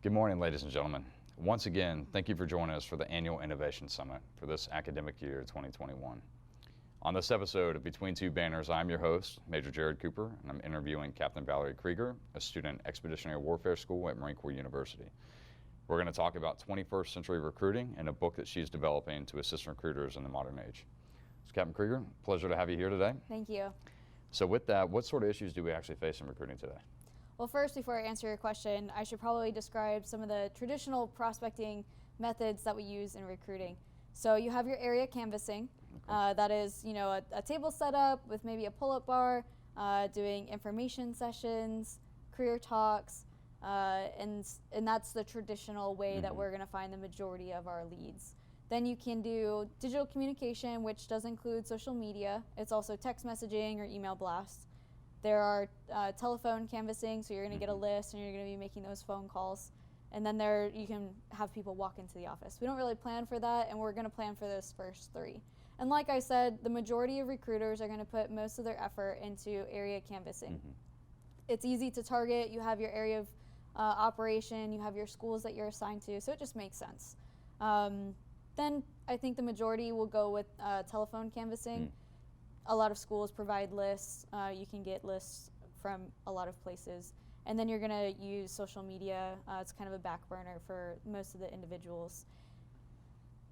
Good morning, ladies and gentlemen. Once again, thank you for joining us for the annual Innovation Summit for this academic year 2021. On this episode of Between Two Banners, I'm your host, Major Jared Cooper, and I'm interviewing Captain Valerie Krygier, a student at Expeditionary Warfare School at Marine Corps University. We're going to talk about 21st century recruiting and a book that she's developing to assist recruiters in the modern age. So Captain Krygier, pleasure to have you here today. Thank you. So with that, what sort of issues do we actually face in recruiting today? Well, first, before I answer your question, I should probably describe some of the traditional prospecting methods that we use in recruiting. So you have your area canvassing. Okay. That is, a table set up with maybe a pull-up bar, doing information sessions, career talks, and that's the traditional way that we're going to find the majority of our leads. Then you can do digital communication, which does include social media. It's also text messaging or email blasts. There are telephone canvassing, so you're going to get a list and you're going to be making those phone calls. And then you can have people walk into the office. We don't really plan for that, and we're going to plan for those first three. And like I said, the majority of recruiters are going to put most of their effort into area canvassing. It's easy to target. You have your area of operation, you have your schools that you're assigned to, so it just makes sense. Then I think the majority will go with telephone canvassing. A lot of schools provide lists. You can get lists from a lot of places. And then you're going to use social media. It's kind of a back burner for most of the individuals.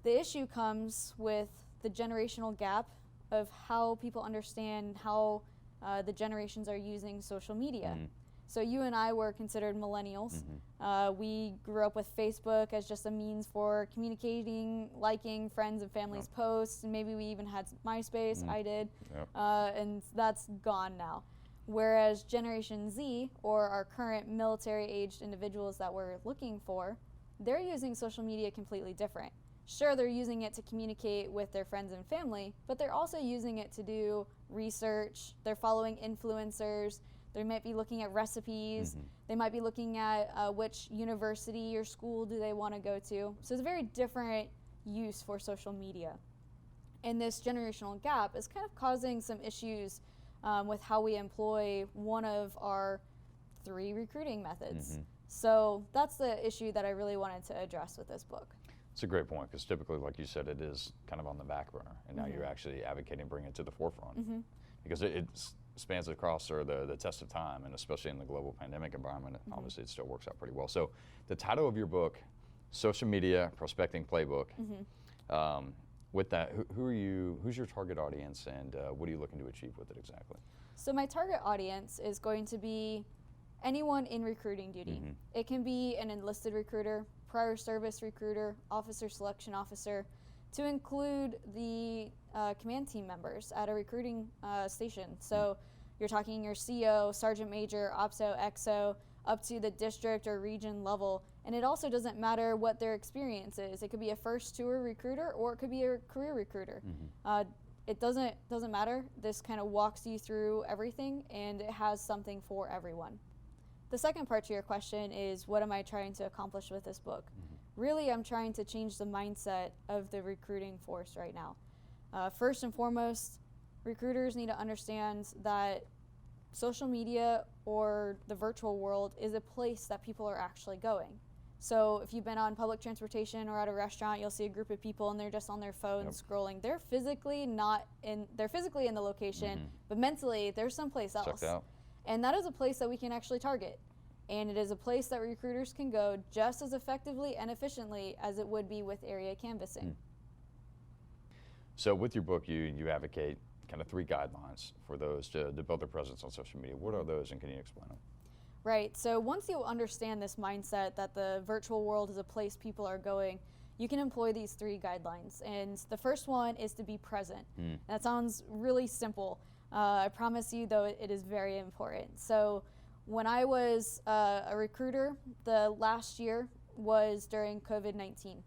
The issue comes with the generational gap of how people understand how the generations are using social media. So you and I were considered millennials. We grew up with Facebook as just a means for communicating, liking friends and families' posts, and maybe we even had MySpace. I did. And that's gone now. Whereas Generation Z, or our current military-aged individuals that we're looking for, they're using social media completely different. Sure, they're using it to communicate with their friends and family, but they're also using it to do research. They're following influencers. They might be looking at recipes. They might be looking at which university or school do they want to go to. So it's a very different use for social media. And this generational gap is kind of causing some issues with how we employ one of our three recruiting methods. So that's the issue that I really wanted to address with this book. It's a great point, because typically, like you said, it is kind of on the back burner, and now you're actually advocating bringing it to the forefront, because it spans across the test of time, and especially in the global pandemic environment, obviously it still works out pretty well. So the title of your book, Social Media Prospecting Playbook, with that, who's your target audience, and what are you looking to achieve with it exactly? So my target audience is going to be anyone in recruiting duty. It can be an enlisted recruiter, prior service recruiter, officer selection officer, to include the command team members at a recruiting station. So you're talking your CO, sergeant major, OPSO, XO, up to the district or region level. And it also doesn't matter what their experience is. It could be a first tour recruiter, or it could be a career recruiter. It doesn't matter. This kind of walks you through everything, and it has something for everyone. The second part to your question is, what am I trying to accomplish with this book? Really, I'm trying to change the mindset of the recruiting force right now. First and foremost, recruiters need to understand that social media or the virtual world is a place that people are actually going. So if you've been on public transportation or at a restaurant, you'll see a group of people and they're just on their phones scrolling. They're physically in the location, but mentally they're someplace else. Checked out. And that is a place that we can actually target. And it is a place that recruiters can go just as effectively and efficiently as it would be with area canvassing. So with your book, you advocate kind of three guidelines for those to build their presence on social media. What are those, and can you explain them? Right, so once you understand this mindset that the virtual world is a place people are going, you can employ these three guidelines. And the first one is to be present. That sounds really simple. I promise you, though, it is very important. So when I was a recruiter, the last year was during COVID-19.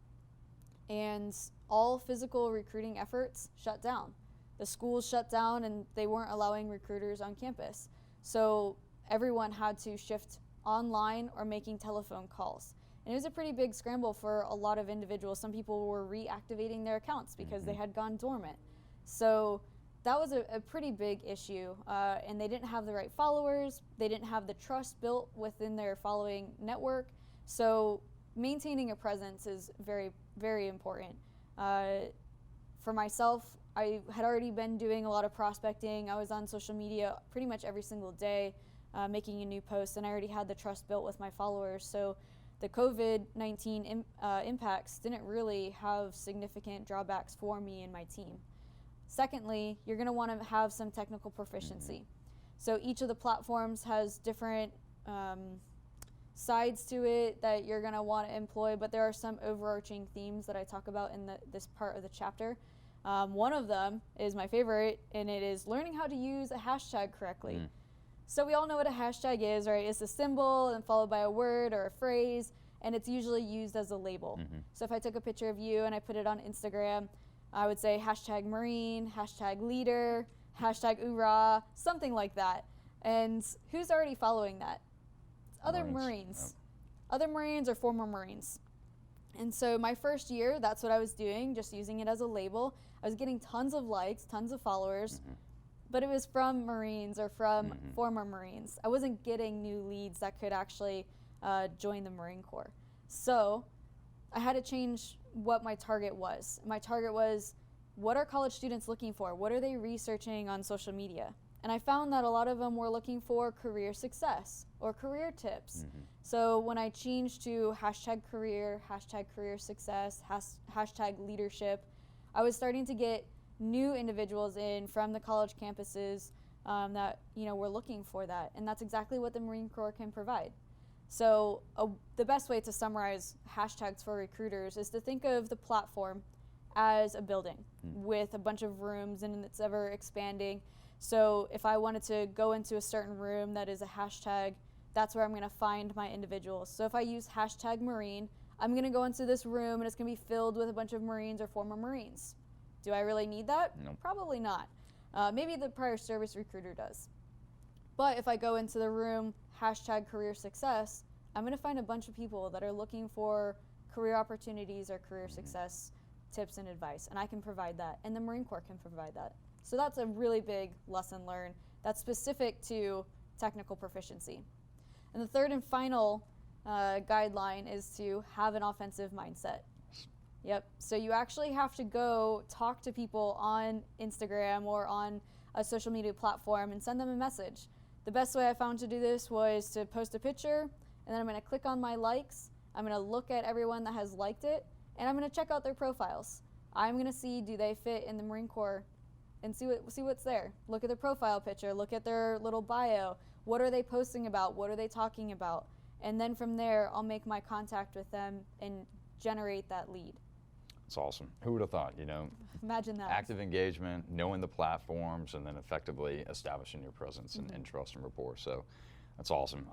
And all physical recruiting efforts shut down. The schools shut down, and they weren't allowing recruiters on campus. So everyone had to shift online or making telephone calls. And it was a pretty big scramble for a lot of individuals. Some people were reactivating their accounts because they had gone dormant. So that was a pretty big issue. And they didn't have the right followers. They didn't have the trust built within their following network. So maintaining a presence is very, very important. For myself, I had already been doing a lot of prospecting. I was on social media pretty much every single day, making a new post, and I already had the trust built with my followers. So the COVID-19 impacts didn't really have significant drawbacks for me and my team. Secondly, you're going to want to have some technical proficiency. So each of the platforms has different sides to it that you're going to want to employ, but there are some overarching themes that I talk about in this part of the chapter. One of them is my favorite, and it is learning how to use a hashtag correctly. So we all know what a hashtag is, right? It's a symbol and followed by a word or a phrase, and it's usually used as a label. So if I took a picture of you and I put it on Instagram, I would say hashtag Marine, hashtag leader, hashtag oorah, something like that. And who's already following that? Other Marines. Other Marines or former Marines. And so my first year, that's what I was doing, just using it as a label. I was getting tons of likes, tons of followers, but it was from Marines or from former Marines. I wasn't getting new leads that could actually join the Marine Corps. So I had to change what my target was. My target was, what are college students looking for? What are they researching on social media? And I found that a lot of them were looking for career success or career tips. So when I changed to hashtag career success, hashtag leadership, I was starting to get new individuals in from the college campuses that were looking for that. And that's exactly what the Marine Corps can provide. So the best way to summarize hashtags for recruiters is to think of the platform as a building with a bunch of rooms, and it's ever expanding. So if I wanted to go into a certain room that is a hashtag, that's where I'm going to find my individuals. So if I use hashtag Marine, I'm going to go into this room and it's going to be filled with a bunch of Marines or former Marines. Do I really need that? No. Probably not. Maybe the prior service recruiter does. But if I go into the room, hashtag career success, I'm going to find a bunch of people that are looking for career opportunities or career success tips and advice, and I can provide that, and the Marine Corps can provide that. So that's a really big lesson learned that's specific to technical proficiency. And the third and final guideline is to have an offensive mindset. Yep, so you actually have to go talk to people on Instagram or on a social media platform and send them a message. The best way I found to do this was to post a picture, and then I'm going to click on my likes, I'm going to look at everyone that has liked it, and I'm going to check out their profiles. I'm going to see, do they fit in the Marine Corps, and see what's there. Look at their profile picture, look at their little bio. What are they posting about? What are they talking about? And then from there, I'll make my contact with them and generate that lead. It's awesome. Who would have thought, Imagine that. Active engagement, knowing the platforms, and then effectively establishing your presence and trust and rapport. So that's awesome.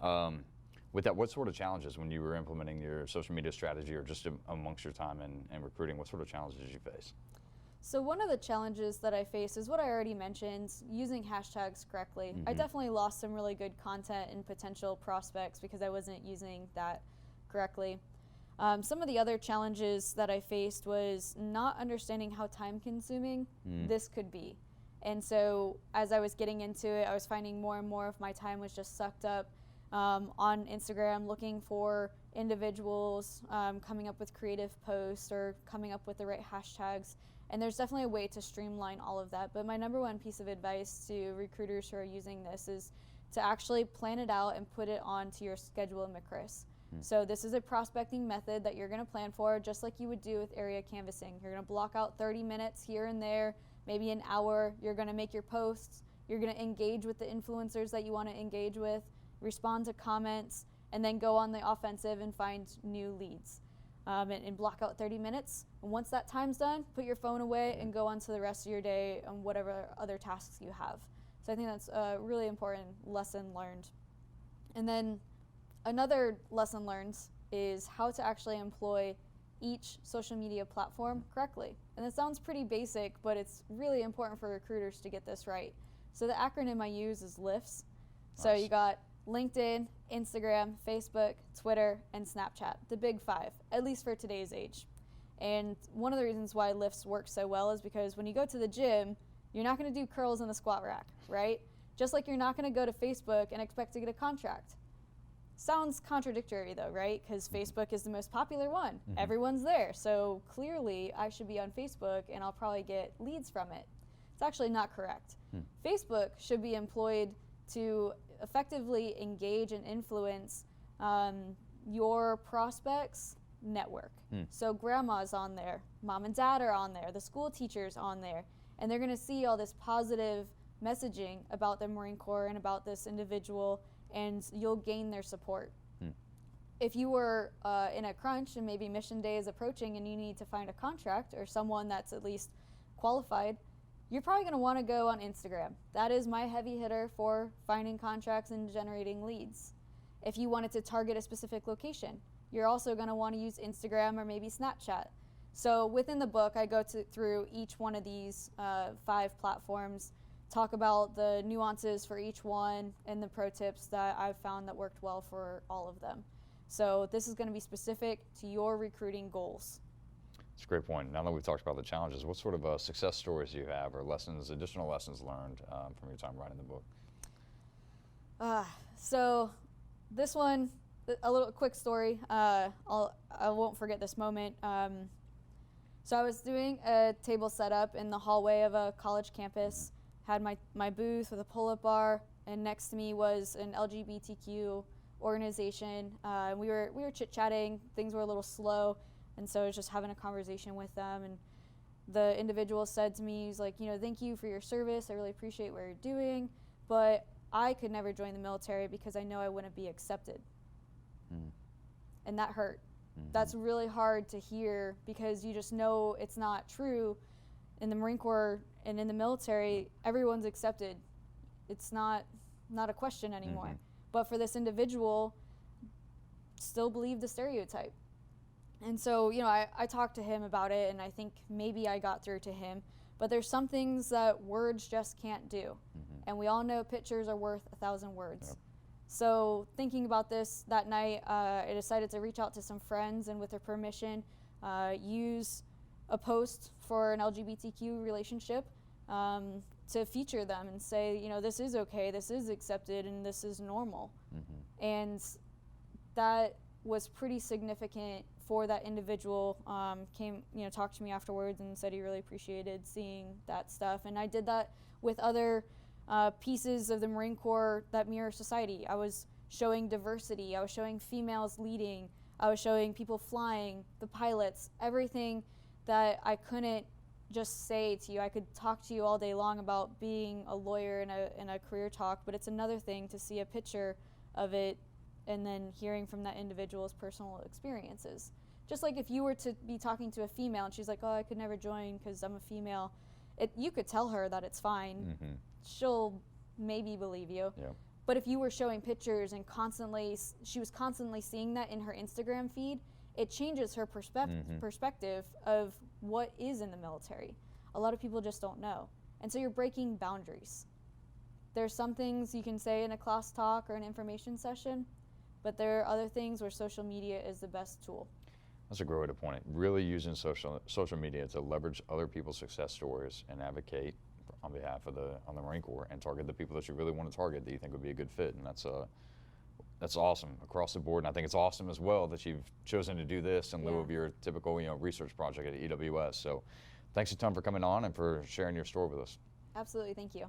With that, what sort of challenges when you were implementing your social media strategy or just amongst your time in recruiting, what sort of challenges did you face? So one of the challenges that I face is what I already mentioned, using hashtags correctly. I definitely lost some really good content and potential prospects because I wasn't using that correctly. Some of the other challenges that I faced was not understanding how time-consuming this could be. And so as I was getting into it, I was finding more and more of my time was just sucked up on Instagram, looking for individuals, coming up with creative posts or coming up with the right hashtags. And there's definitely a way to streamline all of that. But my number one piece of advice to recruiters who are using this is to actually plan it out and put it onto your schedule in MCRIS. So this is a prospecting method that you're going to plan for, just like you would do with area canvassing. You're going to block out 30 minutes here and there, maybe an hour. You're going to make your posts. You're going to engage with the influencers that you want to engage with, respond to comments, and then go on the offensive and find new leads. And block out 30 minutes. And once that time's done, put your phone away and go on to the rest of your day and whatever other tasks you have. So I think that's a really important lesson learned. And then another lesson learned is how to actually employ each social media platform correctly. And it sounds pretty basic, but it's really important for recruiters to get this right. So the acronym I use is LIFTS. So you got LinkedIn, Instagram, Facebook, Twitter, and Snapchat, the big five, at least for today's age. And one of the reasons why lifts work so well is because when you go to the gym, you're not going to do curls in the squat rack, right? Just like you're not going to go to Facebook and expect to get a contract. Sounds contradictory though, right? Because Facebook is the most popular one. Everyone's there. So clearly I should be on Facebook and I'll probably get leads from it. It's actually not correct. Facebook should be employed to effectively engage and influence your prospects' network. So grandma's on there, mom and dad are on there, the school teacher's on there, and they're going to see all this positive messaging about the Marine Corps and about this individual, and you'll gain their support. If you were in a crunch and maybe mission day is approaching and you need to find a contract or someone that's at least qualified, you're probably going to want to go on Instagram. That is my heavy hitter for finding contracts and generating leads. If you wanted to target a specific location, you're also going to want to use Instagram or maybe Snapchat. So within the book, I go through each one of these 5 platforms, talk about the nuances for each one and the pro tips that I've found that worked well for all of them. So this is going to be specific to your recruiting goals. That's a great point. Now that we've talked about the challenges, what sort of success stories do you have or lessons, additional lessons learned from your time writing the book? So this one, a little quick story. I won't forget this moment. So I was doing a table setup in the hallway of a college campus, had my booth with a pull-up bar, and next to me was an LGBTQ organization. We were chit-chatting. Things were a little slow, and so I was just having a conversation with them. And the individual said to me, he's like, thank you for your service. I really appreciate what you're doing, but I could never join the military because I know I wouldn't be accepted. And that hurt. That's really hard to hear because you just know it's not true. In the Marine Corps and in the military, everyone's accepted. It's not a question anymore. But for this individual, still believed the stereotype. And so, I talked to him about it, and I think maybe I got through to him. But there's some things that words just can't do. And we all know pictures are worth 1,000 words. Yep. So thinking about this that night, I decided to reach out to some friends and with their permission, use a post for an LGBTQ relationship to feature them and say, this is okay, this is accepted, and this is normal. And that was pretty significant for that individual. Came, talked to me afterwards and said he really appreciated seeing that stuff. And I did that with other pieces of the Marine Corps that mirror society. I was showing diversity, I was showing females leading, I was showing people flying, the pilots, everything that I couldn't just say to you. I could talk to you all day long about being a lawyer in a career talk, but it's another thing to see a picture of it and then hearing from that individual's personal experiences. Just like if you were to be talking to a female and she's like, oh, I could never join because I'm a female, you could tell her that it's fine. She'll maybe believe you. Yeah. But if you were showing pictures and she was constantly seeing that in her Instagram feed, it changes her perspective of what is in the military. A lot of people just don't know. And so you're breaking boundaries. There's some things you can say in a class talk or an information session, but there are other things where social media is the best tool. That's a great way to point it. Really using social media to leverage other people's success stories and advocate on behalf of the Marine Corps and target the people that you really want to target that you think would be a good fit. And that's awesome across the board. And I think it's awesome as well that you've chosen to do this in lieu of your typical research project at EWS. So thanks a ton for coming on and for sharing your story with us. Absolutely, thank you.